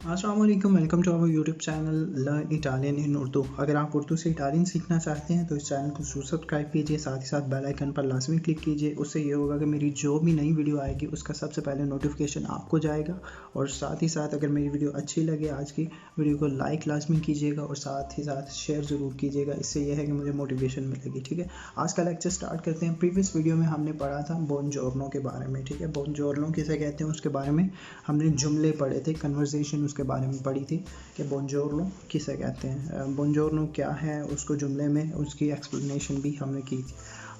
अस्सलाम वालेकुम, welcome to our YouTube channel learn Italian in Urdu. अगर आप उर्दू से इटालियन सीखना चाहते हैं तो इस चैनल को जरूर सब्सक्राइब कीजिए, साथ ही साथ बेल आइकन पर लाजमी क्लिक कीजिए। उससे ये होगा कि मेरी जो भी नई वीडियो आएगी उसका सबसे पहले नोटिफिकेशन आपको जाएगा। और साथ ही साथ अगर मेरी वीडियो अच्छी लगे आज की वीडियो को लाइक लाजमी कीजिएगा और साथ ही साथ शेयर ज़रूर कीजिएगा। इससे यह है कि मुझे मोटिवेशन मिलेगी। ठीक है, आज का लेक्चर स्टार्ट करते हैं। प्रीवियस वीडियो में हमने पढ़ा था बोनजोर्नो के बारे में। ठीक है, बोनजोर्नो किसे कहते हैं उसके बारे में हमने जुमले पढ़े थे, कन्वर्सेशन उसके बारे में पढ़ी थी कि बोनजोर्नो किसे कहते हैं, बोनजोर्नो क्या है, उसको जुमले में उसकी एक्सप्लेनेशन भी हमने की थी।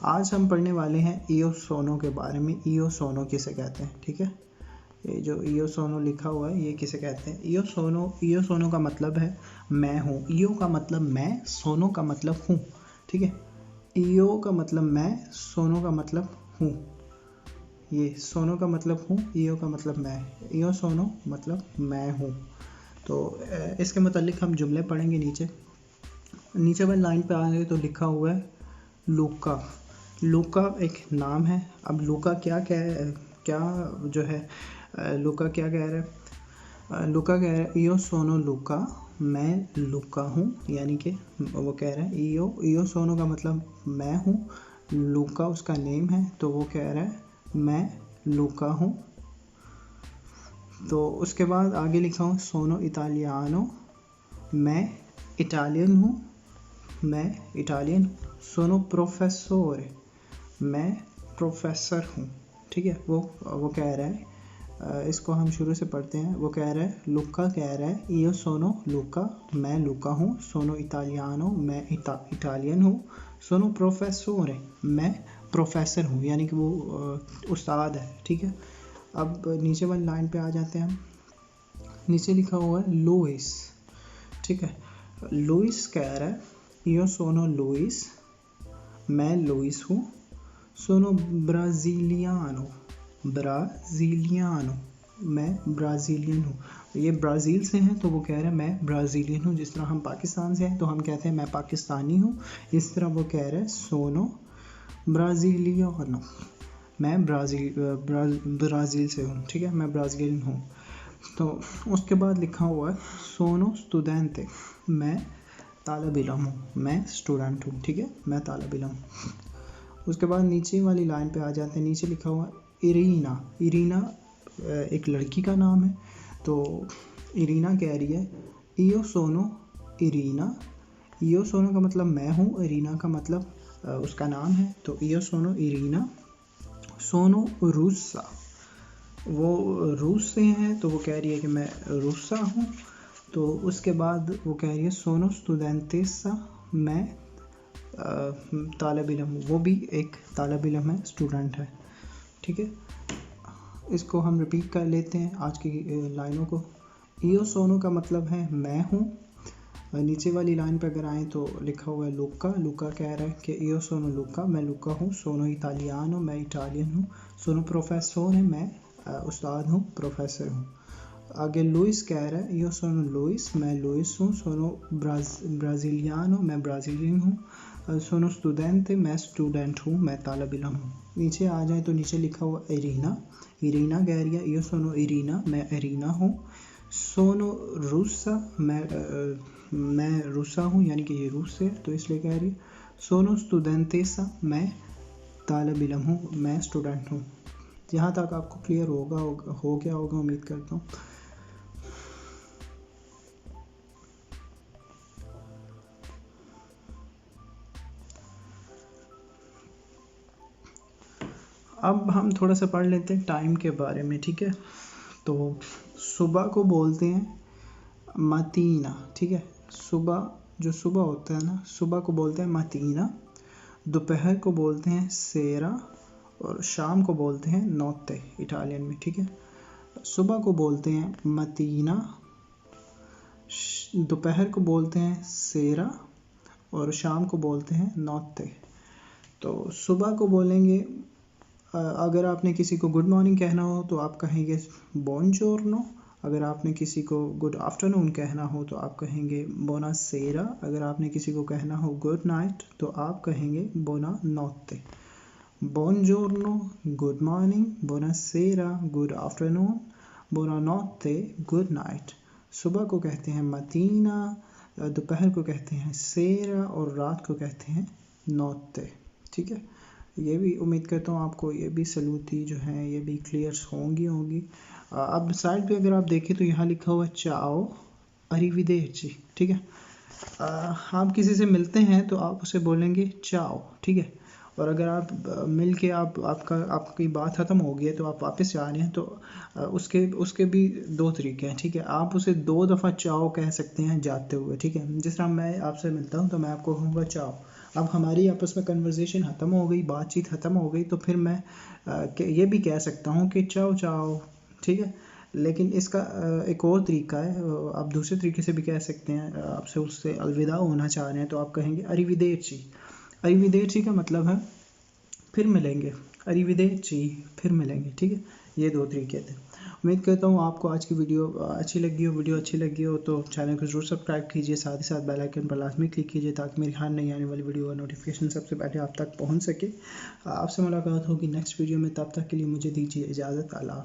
आज हम पढ़ने वाले हैं ईओ सोनो के बारे में। ईओ सोनो किसे कहते हैं? ठीक है, ये जो ईओ सोनो लिखा हुआ है ये किसे कहते हैं? ईओ सोनो का मतलब है मैं हूँ। ईओ का मतलब मैं, सोनो का मतलब हूँ। ठीक है, ईओ का मतलब मैं, सोनो का मतलब हूँ। ये सोनो का मतलब हूँ, ईओ का मतलब मैं। ईओ सोनो मतलब मैं हूँ। तो इसके मतलब हम जुमले पढ़ेंगे। नीचे वाली लाइन पे आएंगे तो लिखा हुआ है लूका। लूका एक नाम है। अब लूका क्या जो है, लूका क्या कह रहा है? लूका कह रहा है ईओ सोनो लूका, मैं लूका हूँ। यानी कि वो कह रहा है ईओ सोनो का मतलब मैं हूँ, लूका उसका नेम है, तो वो कह रहा है मैं लूका हूँ। तो उसके बाद आगे लिखा हूँ सोनो इटालियानो, मैं इटालियन हूँ, मैं इटालियन हूँ। सोनो प्रोफेसोरे, मैं प्रोफेसर हूँ। ठीक है, वो कह रहा है, इसको हम शुरू से पढ़ते हैं। वो कह रहा है, लुका कह रहा है ईओ सोनो लुका, मैं लुका हूँ। सोनो इटालियानो, मैं इटालियन हूँ। सोनो प्रोफेसोरे, मैं प्रोफेसर हूँ, यानी कि वो उस्ताद है। ठीक है, अब नीचे वाली लाइन पे आ जाते हैं हम। नीचे लिखा हुआ है लुइस। ठीक है, लुइस कह रहा है ईओ सोनो लुइस, मैं लुइस हूँ। सोनो ब्राज़िलियानो, मैं ब्राज़ीलियन हूँ। ये ब्राज़ील से हैं तो वो कह रहा है मैं ब्राज़ीलियन हूँ। जिस तरह हम पाकिस्तान से हैं तो हम कहते हैं मैं पाकिस्तानी हूँ, इस तरह वो कह रहा है सोनो ब्राज़िलियानो, मैं ब्राज़ील से हूँ। ठीक है, मैं ब्राज़ीलियन हूँ। तो उसके बाद लिखा हुआ है सोनो स्टूडेंटे, मैं तालिब इल्म हूँ, मैं स्टूडेंट हूँ। ठीक है, मैं तालिब इल्म हूँ। उसके बाद नीचे वाली लाइन पे आ जाते हैं। नीचे लिखा हुआ इरीना। इरीना एक लड़की का नाम है। तो इरीना कह रही है ईओ सोनो इरीना। ईओ सोनो का मतलब मैं हूँ, इरीना का मतलब उसका नाम है। तो ईओ सोनो इरीना। सोनो रूसा, वो रूस से हैं तो वो कह रही है कि मैं रूसा हूँ। तो उसके बाद वो कह रही है सोनो स्टूडेंटेसा, मैं तालिब इल्म हूँ। वो भी एक तालिब इल्म है, स्टूडेंट है। ठीक है, इसको हम रिपीट कर लेते हैं आज की लाइनों को। ईओ सोनो का मतलब है मैं हूँ। नीचे वाली लाइन पर अगर आए तो लिखा हुआ है लुका। लुका कह रहा है कि ईओ सोनो लुका, मैं लुका हूँ। सोनो इटालियानो, मैं इटालियन हूँ। सोनो प्रोफेसोर है, मैं उस्ताद हूँ, प्रोफेसर हूँ। आगे लुइस कह रहा है ईओ सोनो लुइस, मैं लुइस हूँ। सोनो ब्राज़िलियानो, मैं ब्राज़ीलियन हूँ। सोनो स्टूडेंटे, मैं स्टूडेंट हूँ, मैं तालिब इल्म हूँ। नीचे आ जाए तो नीचे लिखा हुआ इरीना। इरीना कह रही है ईओ सोनो इरीना, मैं इरीना हूँ। सोनो रूसा, मैं रूसा हूँ, यानी कि ये रूस से तो इसलिए कह रही है। सोनो स्टूडेंटेसा, मैं तालिब इल्म हूँ, मैं स्टूडेंट हूँ। यहाँ तक आपको क्लियर हो गया होगा, उम्मीद करता हूँ। अब हम थोड़ा सा पढ़ लेते हैं टाइम के बारे में। ठीक है, तो सुबह को बोलते हैं मतीना। ठीक है, जो सुबह होता है ना, सुबह को बोलते हैं मतीना। दोपहर को बोलते हैं सेरा और शाम को बोलते हैं नोते इटालियन में। ठीक है, सुबह को बोलते हैं मतीना, दोपहर को बोलते हैं सेरा और शाम को बोलते हैं नोते। तो सुबह को बोलेंगे, अगर आपने किसी को गुड मॉर्निंग कहना हो तो आप कहेंगे बोनजोर्नो। अगर आपने किसी को गुड आफ्टरनून कहना हो तो आप कहेंगे बोना सेरा। अगर आपने किसी को कहना हो गुड नाइट तो आप कहेंगे बोना नोते। बोनजोर्नो गुड मॉर्निंग, बोना सेरा गुड आफ्टरनून, बोना नोते गुड नाइट। सुबह को कहते हैं मतीना, दोपहर को कहते हैं सेरा और रात को कहते हैं नौते। ठीक है, ये भी उम्मीद करता हूँ आपको ये भी सलूती जो है ये भी क्लियर होंगी। अब साइड पे अगर आप देखें तो यहाँ लिखा हुआ चाओ अरिविदेर्ची। ठीक है, आप किसी से मिलते हैं तो आप उसे बोलेंगे चाओ। ठीक है, और अगर आप मिल के आपकी बात ख़त्म हो गई है तो आप वापस जा रहे हैं तो उसके भी दो तरीके हैं। ठीक है, आप उसे 2 दफ़ा चाओ कह सकते हैं जाते हुए। ठीक है, जिस तरह मैं आपसे मिलता हूँ तो मैं आपको कहूँगा चाओ। अब हमारी आपस में कन्वर्सेशन ख़त्म हो गई, बातचीत ख़त्म हो गई, तो फिर मैं ये भी कह सकता हूँ कि चाओ चाओ। ठीक है, लेकिन इसका एक और तरीका है, आप दूसरे तरीके से भी कह सकते हैं। आपसे उससे अलविदा होना चाह रहे हैं तो आप कहेंगे अरिविदेर्ची। अरिविदेर्ची का मतलब है फिर मिलेंगे, अरिविदेर्ची फिर मिलेंगे। ठीक है, ये 2 तरीके थे। उम्मीद करता हूँ आपको आज की वीडियो अच्छी लगी हो। वीडियो अच्छी लगी हो तो चैनल को ज़रूर सब्सक्राइब कीजिए, साथ ही साथ बेल आइकन पर लाजमी क्लिक कीजिए ताकि मेरी हर नई आने वाली वीडियो का नोटिफिकेशन सबसे पहले आप तक पहुँच सके। आपसे मुलाकात होगी नेक्स्ट वीडियो में, तब तक के लिए मुझे दीजिए इजाज़त। अल्लाह हाफ़िज़।